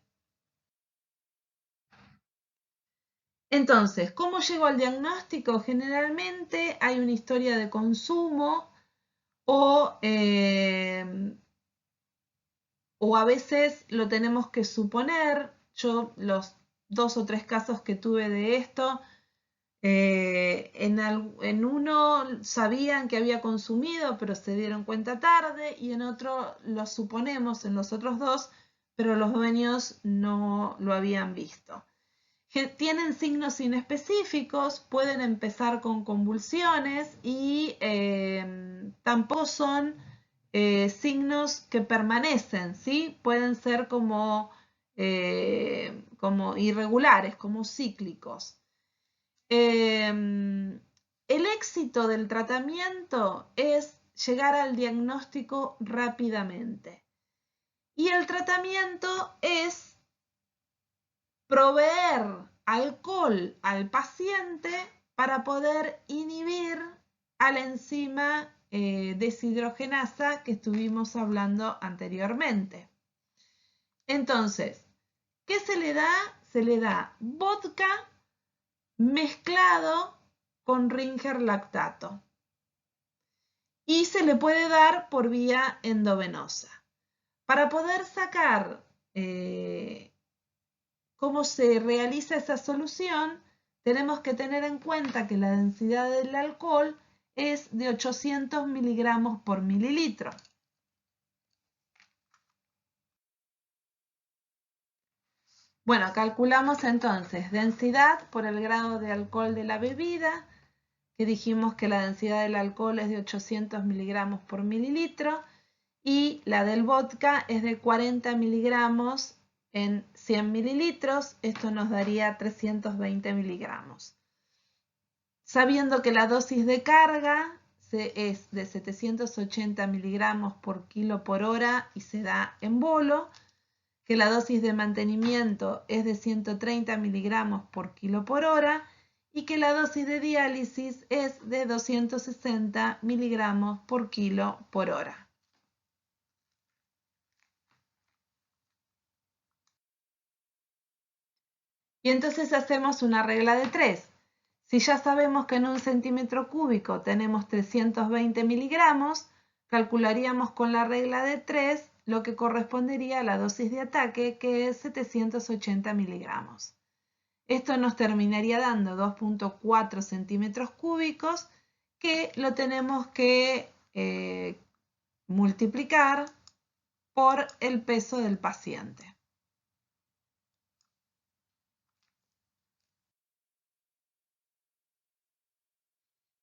Entonces, ¿cómo llego al diagnóstico? Generalmente hay una historia de consumo o a veces lo tenemos que suponer. Yo los 2 o 3 casos que tuve de esto, en uno sabían que había consumido, pero se dieron cuenta tarde, y en otro lo suponemos, en los otros 2, pero los dueños no lo habían visto. Tienen signos inespecíficos, pueden empezar con convulsiones y tampoco son signos que permanecen, ¿sí? Pueden ser como irregulares, como cíclicos. El éxito del tratamiento es llegar al diagnóstico rápidamente. Y el tratamiento es proveer alcohol al paciente para poder inhibir a la enzima deshidrogenasa que estuvimos hablando anteriormente. Entonces, ¿qué se le da? Se le da vodka mezclado con Ringer lactato y se le puede dar por vía endovenosa. Para poder sacar cómo se realiza esa solución, tenemos que tener en cuenta que la densidad del alcohol es de 800 miligramos por mililitro. Bueno, calculamos entonces densidad por el grado de alcohol de la bebida, que dijimos que la densidad del alcohol es de 800 miligramos por mililitro, y la del vodka es de 40 miligramos en 100 mililitros. Esto nos daría 320 miligramos. Sabiendo que la dosis de carga es de 780 miligramos por kilo por hora y se da en bolo, que la dosis de mantenimiento es de 130 miligramos por kilo por hora y que la dosis de diálisis es de 260 miligramos por kilo por hora. Y entonces hacemos una regla de 3. Si ya sabemos que en un centímetro cúbico tenemos 320 miligramos, calcularíamos con la regla de 3 lo que correspondería a la dosis de ataque, que es 780 miligramos. Esto nos terminaría dando 2.4 centímetros cúbicos, que lo tenemos que multiplicar por el peso del paciente.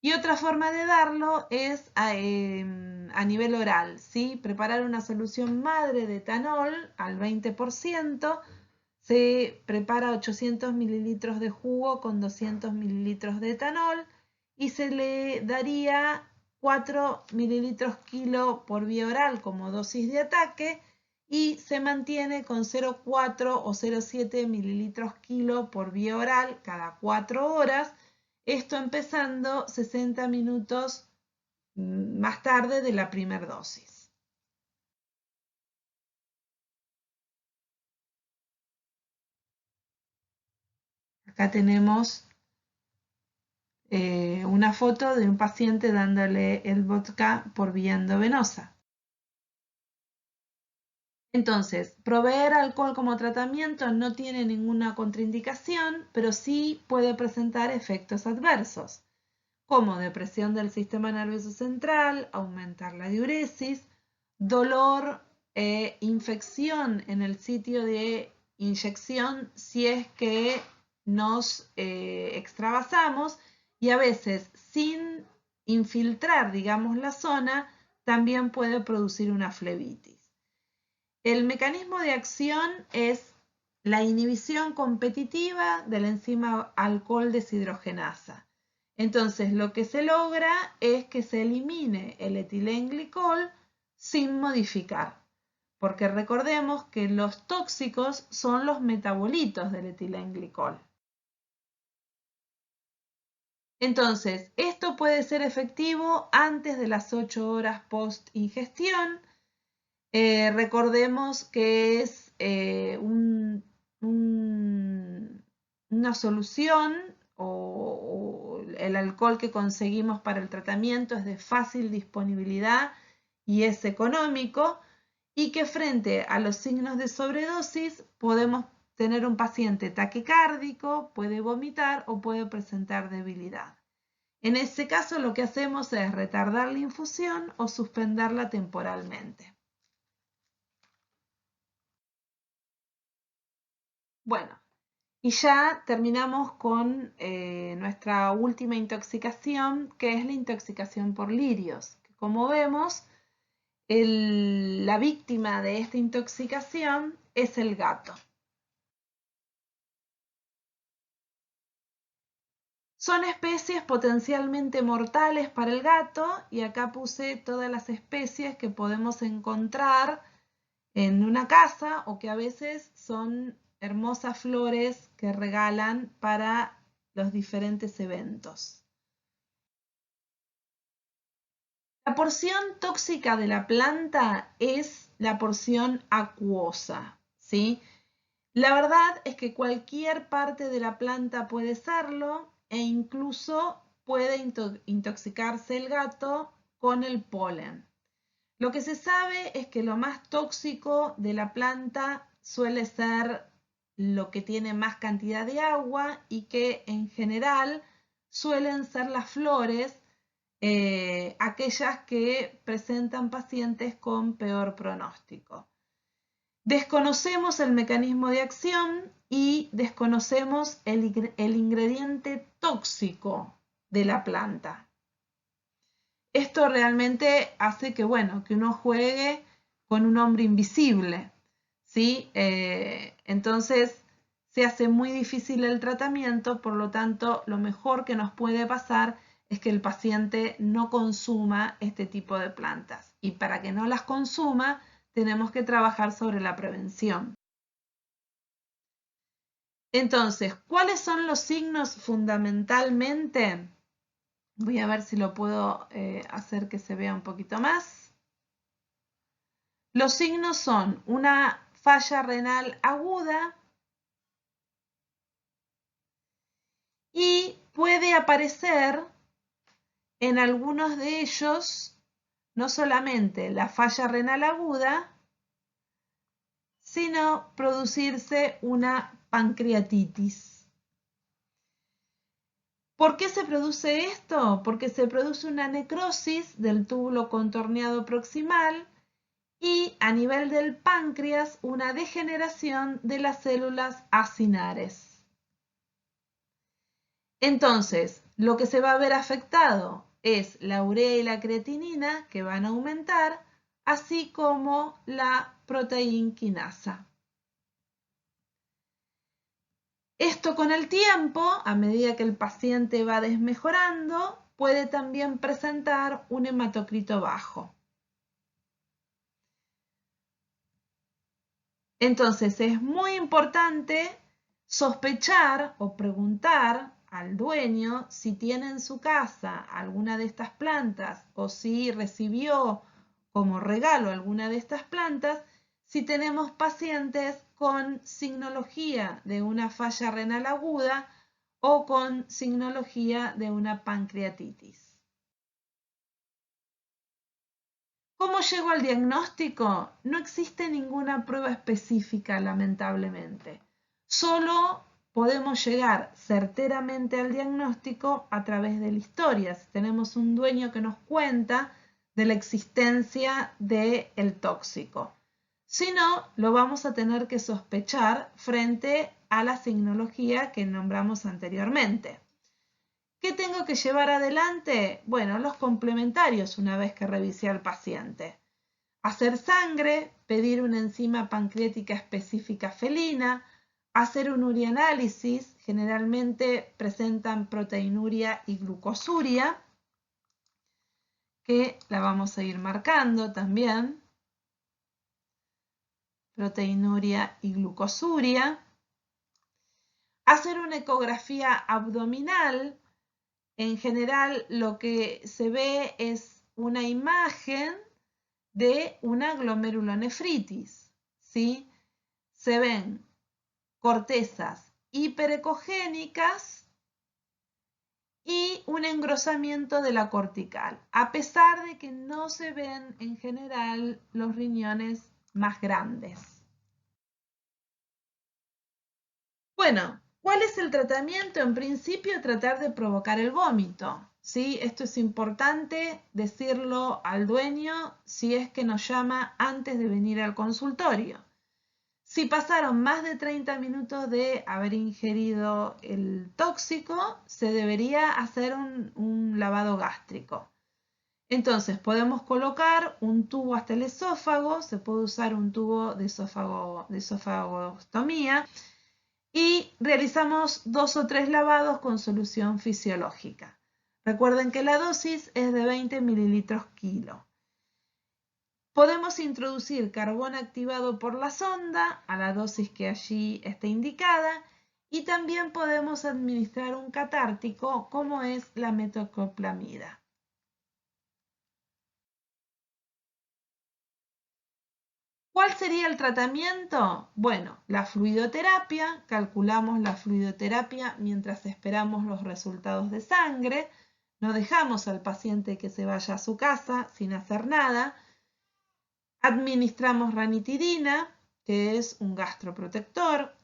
Y otra forma de darlo es a nivel oral, ¿sí? Preparar una solución madre de etanol al 20%, se prepara 800 mililitros de jugo con 200 mililitros de etanol y se le daría 4 mililitros kilo por vía oral como dosis de ataque y se mantiene con 0,4 o 0,7 mililitros kilo por vía oral cada 4 horas. Esto empezando 60 minutos más tarde de la primera dosis. acá tenemos una foto de un paciente dándole el vodka por vía endovenosa. Entonces, proveer alcohol como tratamiento no tiene ninguna contraindicación, pero sí puede presentar efectos adversos, como depresión del sistema nervioso central, aumentar la diuresis, dolor e infección en el sitio de inyección si es que nos extravasamos, y a veces sin infiltrar, digamos, la zona, también puede producir una flebitis. El mecanismo de acción es la inhibición competitiva de la enzima alcohol deshidrogenasa. Entonces, lo que se logra es que se elimine el etilenglicol sin modificar, porque recordemos que los tóxicos son los metabolitos del etilenglicol. Entonces, esto puede ser efectivo antes de las 8 horas post ingestión. Recordemos que es una solución o el alcohol que conseguimos para el tratamiento es de fácil disponibilidad y es económico, y que frente a los signos de sobredosis podemos tener un paciente taquicárdico, puede vomitar o puede presentar debilidad. En ese caso lo que hacemos es retardar la infusión o suspenderla temporalmente. Bueno, y ya terminamos con nuestra última intoxicación, que es la intoxicación por lirios. Como vemos, la víctima de esta intoxicación es el gato. Son especies potencialmente mortales para el gato, y acá puse todas las especies que podemos encontrar en una casa o que a veces son hermosas flores que regalan para los diferentes eventos. La porción tóxica de la planta es la porción acuosa, ¿sí? La verdad es que cualquier parte de la planta puede serlo, e incluso puede intoxicarse el gato con el polen. Lo que se sabe es que lo más tóxico de la planta suele ser lo que tiene más cantidad de agua, y que en general suelen ser las flores, aquellas que presentan pacientes con peor pronóstico. Desconocemos el mecanismo de acción y desconocemos el ingrediente tóxico de la planta. Esto realmente hace que, bueno, que uno juegue con un hombre invisible, ¿sí? Entonces se hace muy difícil el tratamiento, por lo tanto, lo mejor que nos puede pasar es que el paciente no consuma este tipo de plantas. Y para que no las consuma, tenemos que trabajar sobre la prevención. Entonces, ¿cuáles son los signos fundamentalmente? Voy a ver si lo puedo hacer que se vea un poquito más. Los signos son una falla renal aguda y puede aparecer en algunos de ellos no solamente la falla renal aguda, sino producirse una pancreatitis. ¿Por qué se produce esto? Porque se produce una necrosis del túbulo contorneado proximal y a nivel del páncreas una degeneración de las células acinares. Entonces, lo que se va a ver afectado es la urea y la creatinina, que van a aumentar, así como la proteína quinasa. Esto con el tiempo, a medida que el paciente va desmejorando, puede también presentar un hematocrito bajo. Entonces es muy importante sospechar o preguntar al dueño si tiene en su casa alguna de estas plantas, o si recibió como regalo alguna de estas plantas, si tenemos pacientes con signología de una falla renal aguda, o con signología de una pancreatitis. ¿Cómo llego al diagnóstico? No existe ninguna prueba específica, lamentablemente. Solo podemos llegar certeramente al diagnóstico a través de la historia. Si tenemos un dueño que nos cuenta de la existencia del tóxico. Si no, lo vamos a tener que sospechar frente a la signología que nombramos anteriormente. ¿Qué tengo que llevar adelante? Bueno, los complementarios una vez que revisé al paciente. Hacer sangre, pedir una enzima pancreática específica felina, hacer un urianálisis, generalmente presentan proteinuria y glucosuria, que la vamos a ir marcando también. Proteinuria y glucosuria. Hacer una ecografía abdominal. En general lo que se ve es una imagen de una glomerulonefritis, ¿sí? Se ven cortezas hiperecogénicas y un engrosamiento de la cortical, a pesar de que no se ven en general los riñones más grandes. Bueno, ¿cuál es el tratamiento? En principio, tratar de provocar el vómito. ¿Sí? Esto es importante decirlo al dueño si es que nos llama antes de venir al consultorio. Si pasaron más de 30 minutos de haber ingerido el tóxico, se debería hacer un lavado gástrico. Entonces podemos colocar un tubo hasta el esófago, se puede usar un tubo de esofagostomía y realizamos 2 o 3 lavados con solución fisiológica. Recuerden que la dosis es de 20 mililitros kilo. Podemos introducir carbón activado por la sonda a la dosis que allí esté indicada y también podemos administrar un catártico como es la metoclopramida. ¿Cuál sería el tratamiento? Bueno, la fluidoterapia, calculamos la fluidoterapia mientras esperamos los resultados de sangre, no dejamos al paciente que se vaya a su casa sin hacer nada, administramos ranitidina, que es un gastroprotector,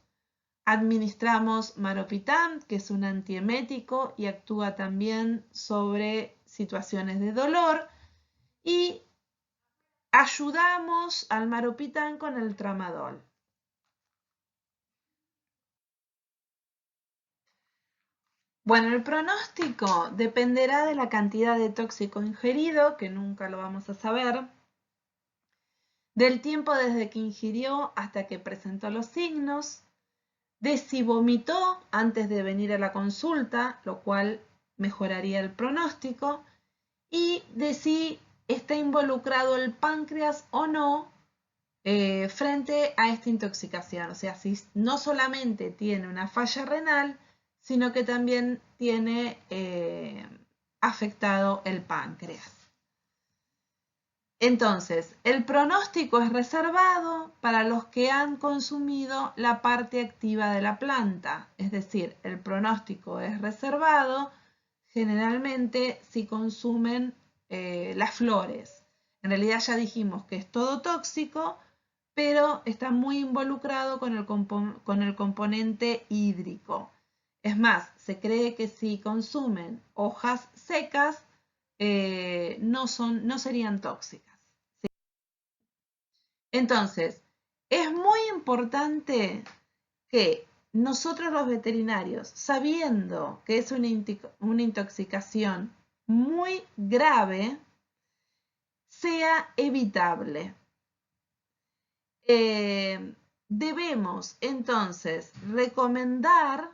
administramos maropitam, que es un antiemético y actúa también sobre situaciones de dolor, y ayudamos al maropitam con el tramadol. Bueno, el pronóstico dependerá de la cantidad de tóxico ingerido, que nunca lo vamos a saber, del tiempo desde que ingirió hasta que presentó los signos, de si vomitó antes de venir a la consulta, lo cual mejoraría el pronóstico, y de si está involucrado el páncreas o no frente a esta intoxicación. O sea, si no solamente tiene una falla renal, sino que también tiene afectado el páncreas. Entonces, el pronóstico es reservado para los que han consumido la parte activa de la planta, es decir, el pronóstico es reservado generalmente si consumen las flores. En realidad ya dijimos que es todo tóxico, pero está muy involucrado con el componente hídrico. Es más, se cree que si consumen hojas secas, no serían tóxicas. ¿Sí? Entonces, es muy importante que nosotros los veterinarios, sabiendo que es una intoxicación muy grave, sea evitable. Debemos entonces recomendar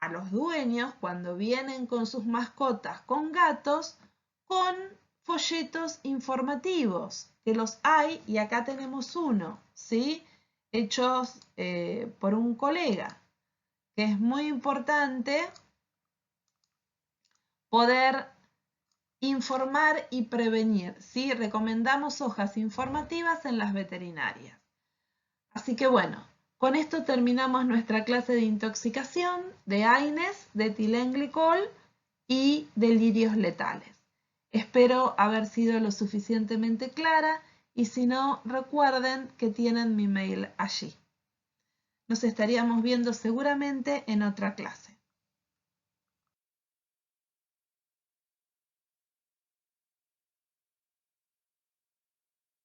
a los dueños cuando vienen con sus mascotas con gatos con folletos informativos, que los hay y acá tenemos uno, ¿sí? Hechos por un colega, que es muy importante poder informar y prevenir, ¿sí? Recomendamos hojas informativas en las veterinarias. Así que bueno, Con esto terminamos nuestra clase de intoxicación de AINES, de etilenglicol y de lirios letales. Espero haber sido lo suficientemente clara y si no, recuerden que tienen mi mail allí. Nos estaríamos viendo seguramente en otra clase.